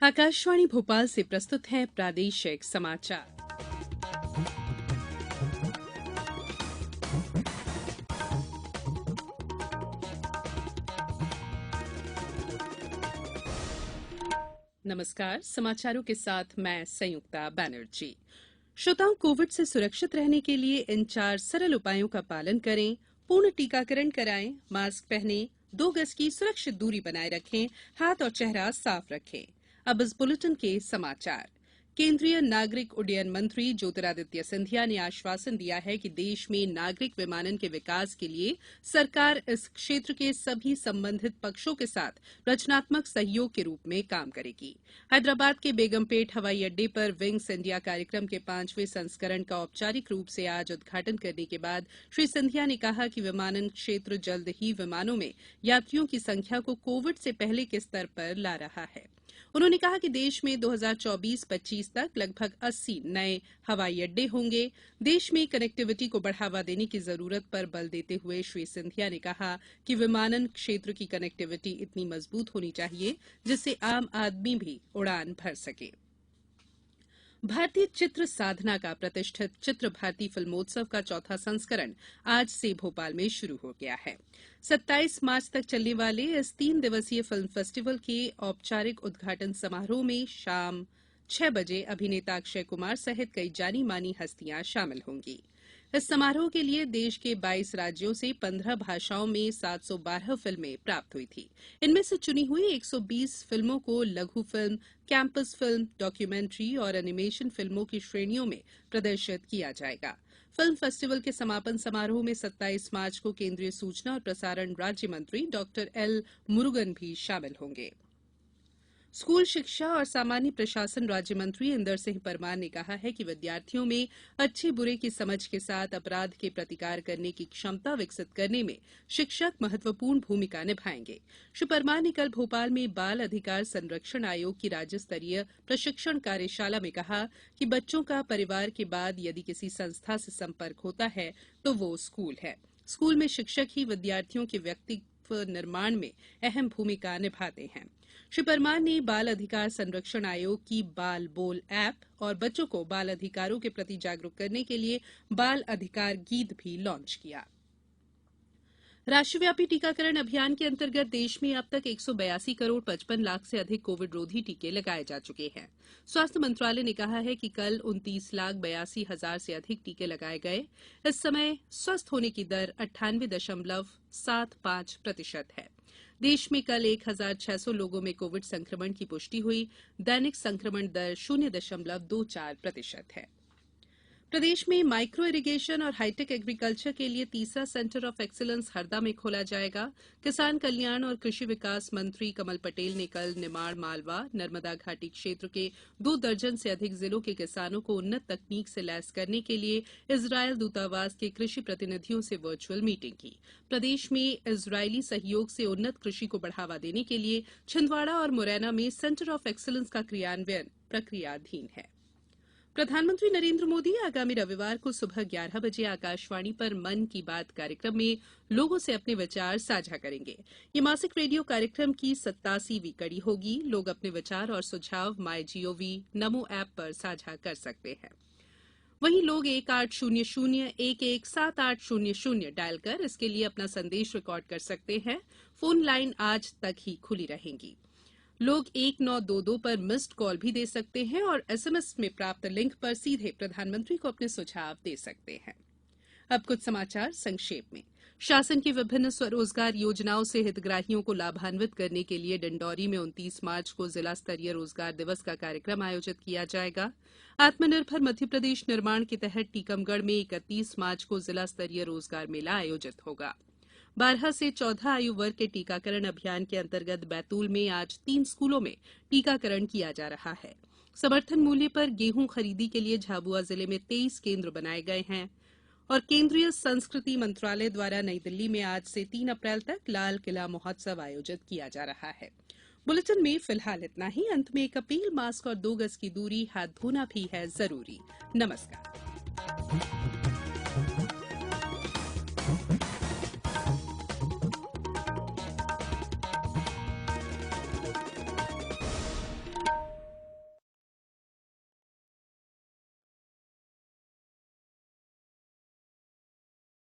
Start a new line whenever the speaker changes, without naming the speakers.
आकाशवाणी भोपाल से प्रस्तुत है प्रादेशिक समाचार। नमस्कार, समाचारों के साथ मैं संयुक्ता बनर्जी। श्रोताओं, कोविड से सुरक्षित रहने के लिए इन 4 सरल उपायों का पालन करें। पूर्ण टीकाकरण कराएं, मास्क पहनें, 2 गज की सुरक्षित दूरी बनाए रखें, हाथ और चेहरा साफ रखें। अब इस बुलेटिन के समाचार। केंद्रीय नागरिक उड्डयन मंत्री ज्योतिरादित्य सिंधिया ने आश्वासन दिया है कि देश में नागरिक विमानन के विकास के लिए सरकार इस क्षेत्र के सभी संबंधित पक्षों के साथ रचनात्मक सहयोग के रूप में काम करेगी। हैदराबाद के बेगमपेट हवाई अड्डे पर विंग्स इंडिया कार्यक्रम के 5वें संस्करण का औपचारिक रूप से आज उद्घाटन करने के बाद श्री सिंधिया ने कहा कि विमानन क्षेत्र जल्द ही विमानों में यात्रियों की संख्या को कोविड से पहले के स्तर पर ला रहा है। उन्होंने कहा कि देश में 2024-25 तक लगभग 80 नए हवाई अड्डे होंगे। देश में कनेक्टिविटी को बढ़ावा देने की जरूरत पर बल देते हुए श्री सिंधिया ने कहा कि विमानन क्षेत्र की कनेक्टिविटी इतनी मजबूत होनी चाहिए जिससे आम आदमी भी उड़ान भर सके। भारतीय चित्र साधना का प्रतिष्ठित चित्र भारती फिल्मोत्सव का 4था संस्करण आज से भोपाल में शुरू हो गया है। 27 मार्च तक चलने वाले इस 3 दिवसीय फिल्म फेस्टिवल के औपचारिक उद्घाटन समारोह में शाम 6 बजे अभिनेता अक्षय कुमार सहित कई जानी मानी हस्तियां शामिल होंगी। इस समारोह के लिए देश के 22 राज्यों से 15 भाषाओं में 712 फिल्में प्राप्त हुई थी। इनमें से चुनी हुई 120 फिल्मों को लघु फिल्म, कैंपस फिल्म, डॉक्यूमेंट्री और एनिमेशन फिल्मों की श्रेणियों में प्रदर्शित किया जाएगा। फिल्म फेस्टिवल के समापन समारोह में 27 मार्च को केंद्रीय सूचना और प्रसारण राज्य मंत्री डॉक्टर एल मुरुगन भी शामिल होंगे। स्कूल शिक्षा और सामान्य प्रशासन राज्य मंत्री इंदर सिंह परमार ने कहा है कि विद्यार्थियों में अच्छे बुरे की समझ के साथ अपराध के प्रतिकार करने की क्षमता विकसित करने में शिक्षक महत्वपूर्ण भूमिका निभाएंगे। श्री परमार ने कल भोपाल में बाल अधिकार संरक्षण आयोग की राज्य स्तरीय प्रशिक्षण कार्यशाला में कहा कि बच्चों का परिवार के बाद यदि किसी संस्था से संपर्क होता है तो वो स्कूल है। स्कूल में शिक्षक ही विद्यार्थियों के व्यक्तित्व निर्माण में अहम भूमिका निभाते हैं। श्री परमार ने बाल अधिकार संरक्षण आयोग की बाल बोल ऐप और बच्चों को बाल अधिकारों के प्रति जागरूक करने के लिए बाल अधिकार गीत भी लॉन्च किया। राष्ट्रव्यापी टीकाकरण अभियान के अंतर्गत देश में अब तक 182 करोड़ 55 लाख से अधिक कोविड रोधी टीके लगाए जा चुके हैं। स्वास्थ्य मंत्रालय ने कहा है कि कल 29,82,000 से अधिक टीके लगाए गए। इस समय स्वस्थ होने की दर 98.75% है। देश में कल 1,600 लोगों में कोविड संक्रमण की पुष्टि हुई। दैनिक संक्रमण दर 0.24% है। प्रदेश में माइक्रो इरिगेशन और हाईटेक एग्रीकल्चर के लिए तीसरा सेंटर ऑफ एक्सीलेंस हरदा में खोला जाएगा। किसान कल्याण और कृषि विकास मंत्री कमल पटेल ने कल निमाड़, मालवा, नर्मदा घाटी क्षेत्र के 2 दर्जन से अधिक जिलों के किसानों को उन्नत तकनीक से लैस करने के लिए इजरायल दूतावास के कृषि प्रतिनिधियों से वर्चुअल मीटिंग की। प्रदेश में इजरायली सहयोग से उन्नत कृषि को बढ़ावा देने के लिए छिंदवाड़ा और मुरैना में सेंटर ऑफ एक्सीलेंस का क्रियान्वयन प्रक्रियाधीन है। प्रधानमंत्री नरेंद्र मोदी आगामी रविवार को सुबह 11 बजे आकाशवाणी पर मन की बात कार्यक्रम में लोगों से अपने विचार साझा करेंगे। ये मासिक रेडियो कार्यक्रम की 87वीं कड़ी होगी। लोग अपने विचार और सुझाव माईजीओवी, नमो ऐप पर साझा कर सकते हैं। वहीं लोग 1800-117800 डायल कर इसके लिए अपना संदेश रिकॉर्ड कर सकते हैं। फोन लाइन आज तक ही खुली रहेंगी। लोग 1922 पर मिस्ड कॉल भी दे सकते हैं और एसएमएस में प्राप्त लिंक पर सीधे प्रधानमंत्री को अपने सुझाव दे सकते हैं। अब कुछ समाचार संक्षेप में। शासन की विभिन्न स्वरोजगार योजनाओं से हितग्राहियों को लाभान्वित करने के लिए डिंडौरी में 29 मार्च को जिला स्तरीय रोजगार दिवस का कार्यक्रम आयोजित किया जाएगा। आत्मनिर्भर मध्यप्रदेश निर्माण के तहत टीकमगढ़ में 31 मार्च को जिला स्तरीय रोजगार मेला आयोजित होगा। 12 से 14 आयु वर्ग के टीकाकरण अभियान के अंतर्गत बैतूल में आज 3 स्कूलों में टीकाकरण किया जा रहा है। समर्थन मूल्य पर गेहूं खरीदी के लिए झाबुआ जिले में 23 केंद्र बनाए गए हैं। और केंद्रीय संस्कृति मंत्रालय द्वारा नई दिल्ली में आज से 3 अप्रैल तक लाल किला महोत्सव आयोजित किया जा रहा है। बुलेटिन में फिलहाल इतना ही। अंत में एक अपील, मास्क और 2 गज की दूरी, हाथ धोना भी है जरूरी। नमस्कार।